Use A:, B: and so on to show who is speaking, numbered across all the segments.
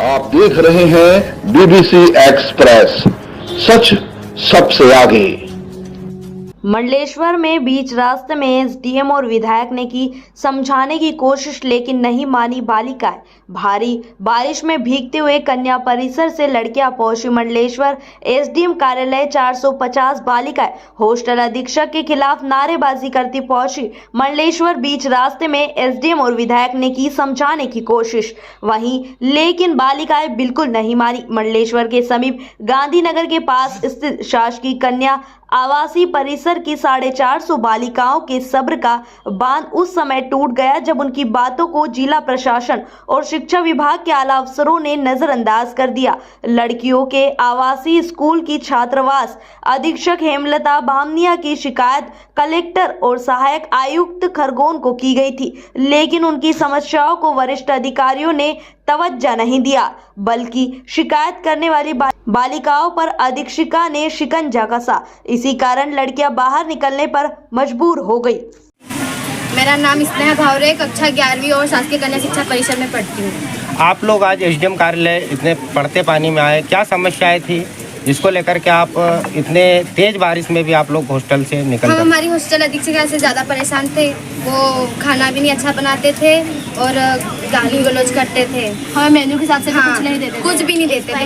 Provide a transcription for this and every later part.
A: आप देख रहे हैं बीबीसी एक्सप्रेस, सच सबसे आगे।
B: मंडलेश्वर में बीच रास्ते में एसडीएम और विधायक ने की समझाने की कोशिश, लेकिन नहीं मानी बालिकाएं। भारी बारिश में भीगते हुए कन्या परिसर से लड़कियां पहुंची मंडलेश्वर एसडीएम कार्यालय। 450 बालिकाएं हॉस्टल अधीक्षक के खिलाफ नारेबाजी करती पहुंची मंडलेश्वर। बीच रास्ते में एसडीएम और विधायक ने की समझाने की कोशिश, वहीं लेकिन बालिकाएं बिल्कुल नहीं मानी। मंडलेश्वर के समीप गांधीनगर के पास स्थित शासकीय कन्या आवासीय परिसर की 450 बालिकाओं के सब्र का बांध उस समय टूट गया जब उनकी बातों को जिला प्रशासन और शिक्षा विभाग के आला अफसरों ने नजरअंदाज कर दिया। लड़कियों के आवासीय स्कूल की छात्रावास अधीक्षक हेमलता बामनिया की शिकायत कलेक्टर और सहायक आयुक्त खरगोन को की गई थी, लेकिन उनकी समस्याओं को वरिष्ठ अधिकारियों ने तवज्जो नहीं दिया, बल्कि शिकायत करने वाली बालिकाओं पर अधीक्षिका ने शिकंजा कसा। इसी कारण लड़कियां बाहर निकलने पर मजबूर हो गई।
C: मेरा नाम स्नेहा भावरे, कक्षा 11वीं और शासकीय कन्या शिक्षा परिसर में पढ़ती हूँ।
D: आप लोग आज एसडीएम कार्यालय इतने पड़ते पानी में आए, क्या समस्याएं थी जिसको लेकर के आप इतने तेज बारिश में भी आप लोग हॉस्टल से निकल गए?
C: हमारी हॉस्टल अधीक्षिका से ज़्यादा परेशान थे। वो खाना भी नहीं अच्छा बनाते थे और गाली गलौज करते थे। हमें मेन्यू के हिसाब से कुछ नहीं देते, कुछ भी नहीं देते थे।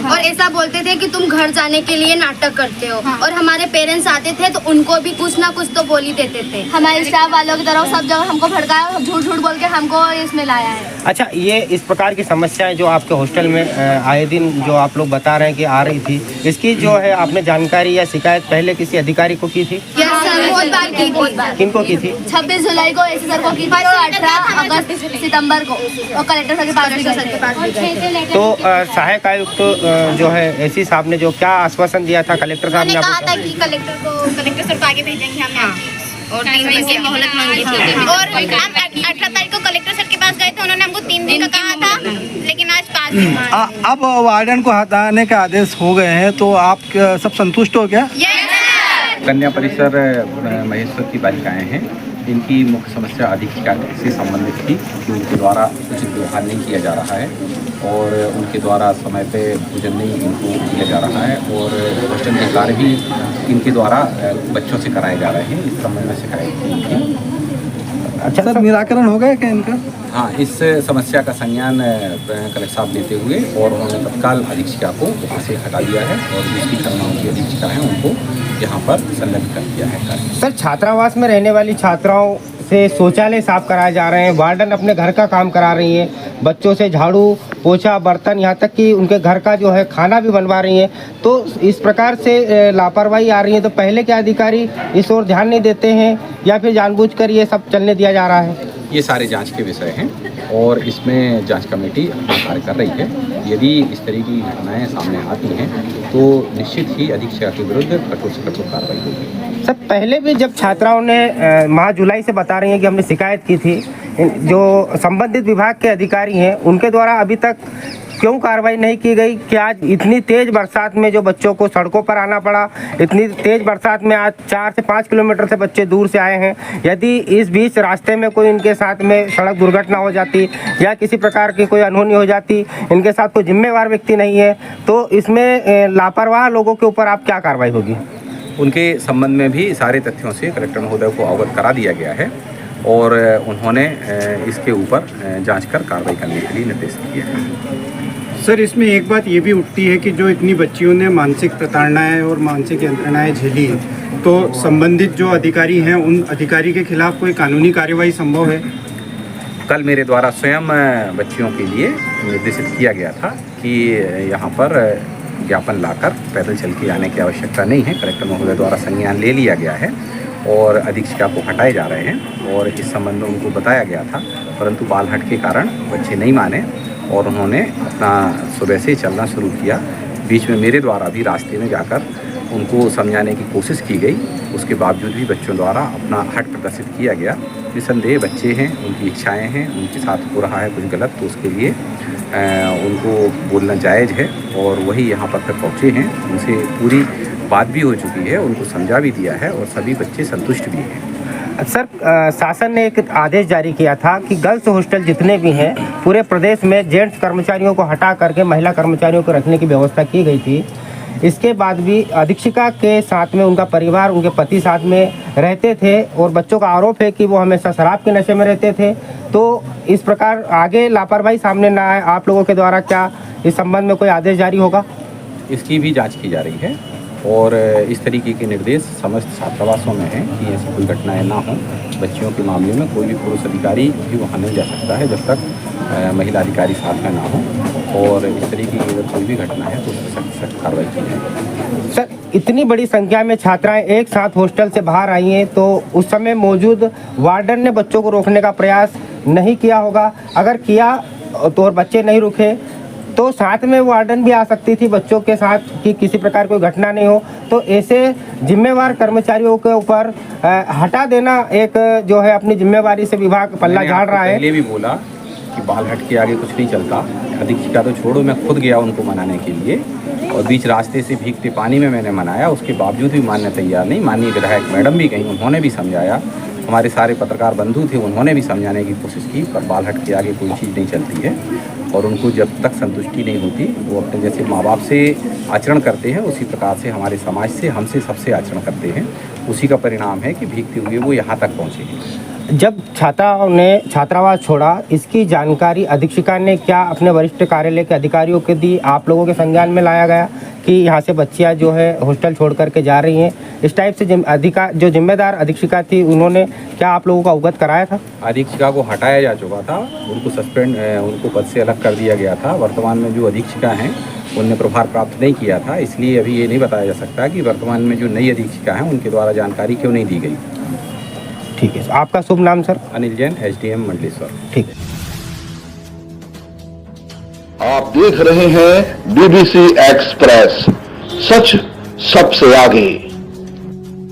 C: और ऐसा बोलते थे कि तुम घर जाने के लिए नाटक करते हो। और हमारे पेरेंट्स आते थे तो उनको भी कुछ ना कुछ तो बोल ही देते थे। हमारे स्टाफ वालों की तरफ सब जगह हमको भड़काया, झूठ झूठ बोल के हमको इसमें लाया है।
D: अच्छा, ये इस प्रकार की समस्याएं जो आपके हॉस्टल में आए दिन जो आप लोग बता रहे हैं कि आ रही थी, इसकी जो है आपने जानकारी या शिकायत पहले किसी अधिकारी को की थी?
C: बहुत बार की, बहुत बार।
D: किनको की थी?
C: 26 जुलाई को एसी सर को की थी और 18 अगस्त सितंबर को और कलेक्टर सर के पास भी गए थे।
D: तो सहायक आयुक्त जो है एसी साहब ने जो क्या आश्वासन दिया था कलेक्टर साहब ने?
C: कहा था कि कलेक्टर सर को आगे भेजेंगे हमने और 3 दिन की मोहलत मांगी थी। और हम 18 तारीख को कलेक्टर सर के पास गए थे, उन्होंने हमको 3 दिन का कहा था, लेकिन आज 5 दिन।
E: अब वार्डन को हटाने के आदेश हो गए हैं, तो आप सब संतुष्ट हो क्या?
F: कन्या परिसर महेश्वर की बालिकाएं हैं। इनकी मुख्य समस्या अधीक्षिका से संबंधित थी कि उनके द्वारा उचित व्यवहार नहीं किया जा रहा है और उनके द्वारा समय पे भोजन नहीं इनको दिया जा रहा है और हॉस्टल के कार्य भी इनके द्वारा बच्चों से कराए जा रहे हैं। इस संबंध में शिकायत की थी।
E: अच्छा सर, निराकरण हो गया क्या इनका?
F: हाँ, इस समस्या का संज्ञान कलेक्टर साहब लेते हुए और उन्होंने तत्काल अधीक्षिका को वहाँ से हटा दिया है और दूसरी कन्याओं की अधीक्षिका है उनको यहाँ पर संलग्न कर दिया है।
D: सर, छात्रावास में रहने वाली छात्राओं से शौचालय साफ कराए जा रहे हैं, वार्डन अपने घर का काम करा रही हैं, बच्चों से झाड़ू पोछा बर्तन, यहाँ तक कि उनके घर का जो है खाना भी बनवा रही हैं। तो इस प्रकार से लापरवाही आ रही है, तो पहले क्या अधिकारी इस ओर ध्यान नहीं देते हैं या फिर जानबूझकर ये सब चलने दिया जा रहा है?
F: ये सारे जांच के विषय हैं और इसमें जांच कमेटी अपना कार्य कर रही है। यदि इस तरह की घटनाएं सामने आती हैं तो निश्चित ही अधीक्षक के विरुद्ध कठोर से कठोर कार्रवाई होगी।
D: सर, पहले भी जब छात्राओं ने माह जुलाई से बता रही हैं कि हमने शिकायत की थी, जो संबंधित विभाग के अधिकारी हैं उनके द्वारा अभी तक क्यों कार्रवाई नहीं की गई? कि आज इतनी तेज बरसात में जो बच्चों को सड़कों पर आना पड़ा, इतनी तेज बरसात में आज 4 से 5 किलोमीटर से बच्चे दूर से आए हैं, यदि इस बीच रास्ते में कोई इनके साथ में सड़क दुर्घटना हो जाती या किसी प्रकार की कोई अनहोनी हो जाती, इनके साथ कोई जिम्मेवार व्यक्ति नहीं है, तो इसमें लापरवाह लोगों के ऊपर आप क्या कार्रवाई होगी?
F: उनके संबंध में भी सारे तथ्यों से कलेक्टर महोदय को अवगत करा दिया गया है और उन्होंने इसके ऊपर जांच कर कार्रवाई करने के लिए निर्देश दिए हैं।
E: सर, इसमें एक बात ये भी उठती है कि जो इतनी बच्चियों ने मानसिक प्रताड़नाएं और मानसिक यंत्रणाएं झेली, तो संबंधित जो अधिकारी हैं उन अधिकारी के खिलाफ कोई कानूनी कार्यवाही संभव है?
F: कल मेरे द्वारा स्वयं बच्चियों के लिए निर्देशित किया गया था कि यहाँ पर ज्ञापन लाकर पैदल चल के आने की आवश्यकता नहीं है। कलेक्टर महोदय द्वारा संज्ञान ले लिया गया है और अधीक्षिका को हटाए जा रहे हैं और इस संबंध में उनको बताया गया था, परंतु बालहट के कारण बच्चे नहीं माने और उन्होंने अपना सुबह से चलना शुरू किया। बीच में मेरे द्वारा भी रास्ते में जाकर उनको समझाने की कोशिश की गई, उसके बावजूद भी बच्चों द्वारा अपना हट प्रदर्शित किया गया। निसंदेह बच्चे हैं, उनकी इच्छाएं हैं, उनके साथ हो रहा है कुछ गलत, तो उसके लिए उनको बोलना जायज़ है और वही यहाँ पर तक पहुँचे हैं। उनसे पूरी बात भी हो चुकी है, उनको समझा भी दिया है और सभी बच्चे संतुष्ट भी हैं।
D: सर शासन ने एक आदेश जारी किया था कि गर्ल्स हॉस्टल जितने भी हैं पूरे प्रदेश में जेंट्स कर्मचारियों को हटा करके महिला कर्मचारियों को रखने की व्यवस्था की गई थी। इसके बाद भी अधीक्षिका के साथ में उनका परिवार, उनके पति साथ में रहते थे और बच्चों का आरोप है कि वो हमेशा शराब के नशे में रहते थे। तो इस प्रकार आगे लापरवाही सामने ना आए, आप लोगों के द्वारा क्या इस संबंध में कोई आदेश जारी होगा?
F: इसकी भी जांच की जा रही है और इस तरीके के निर्देश समस्त छात्रावासों में हैं कि ऐसी कोई घटनाएं ना हों। बच्चियों के मामले में कोई भी पुरुष अधिकारी भी वहाँ नहीं जा सकता है जब तक महिला अधिकारी साथ में ना हो, और इस तरीके की अगर कोई भी घटना है तो उस पर सख्त सख्त कार्रवाई की जाएगी।
D: सर, इतनी बड़ी संख्या में छात्राएं एक साथ हॉस्टल से बाहर आई हैं, तो उस समय मौजूद वार्डन ने बच्चों को रोकने का प्रयास नहीं किया होगा? अगर किया तो और बच्चे नहीं रुके तो साथ में वार्डन भी आ सकती थी बच्चों के साथ कि किसी प्रकार कोई घटना नहीं हो। तो ऐसे जिम्मेवार कर्मचारियों के ऊपर हटा देना एक जो है अपनी जिम्मेवारी से विभाग पल्ला झाड़ रहा है।
F: पहले भी बोला कि बाल हट के आगे कुछ नहीं चलता। अधीक्षिका तो छोड़ो, मैं खुद गया उनको मनाने के लिए और बीच रास्ते से भीगते पानी में मैंने मनाया, उसके बावजूद भी मानने तैयार नहीं। माननीय विधायक मैडम भी गई, उन्होंने भी समझाया, हमारे सारे पत्रकार बंधु थे, उन्होंने भी समझाने की कोशिश की, पर बाल हट के आगे कोई चीज़ नहीं चलती है। और उनको जब तक संतुष्टि नहीं होती, वो अपने जैसे माँ बाप से आचरण करते हैं उसी प्रकार से हमारे समाज से, हमसे सबसे आचरण करते हैं। उसी का परिणाम है कि भीगते हुए वो यहाँ तक पहुँचे हैं।
D: जब छात्राओं ने छात्रावास छोड़ा, इसकी जानकारी अधीक्षिका ने क्या अपने वरिष्ठ कार्यालय के अधिकारियों को दी? आप लोगों के संज्ञान में लाया गया कि यहाँ से बच्चियाँ जो है हॉस्टल छोड़ करके जा रही हैं? इस टाइप से जो जिम्मेदार अधीक्षिका थी उन्होंने क्या आप लोगों को अवगत कराया था?
F: अधीक्षिका को हटाया जा चुका था, उनको सस्पेंड, उनको पद से अलग कर दिया गया था। वर्तमान में जो अधीक्षिका हैं उनने प्रभार प्राप्त नहीं किया था, इसलिए अभी ये नहीं बताया जा सकता कि वर्तमान में जो नई अधीक्षिका हैं उनके द्वारा जानकारी क्यों नहीं दी गई।
D: ठीक है, आपका शुभ नाम सर?
F: अनिल जैन, SDM मंडलेश्वर।
D: ठीक है।
A: आप देख रहे हैं DBC एक्सप्रेस, सच सबसे आगे।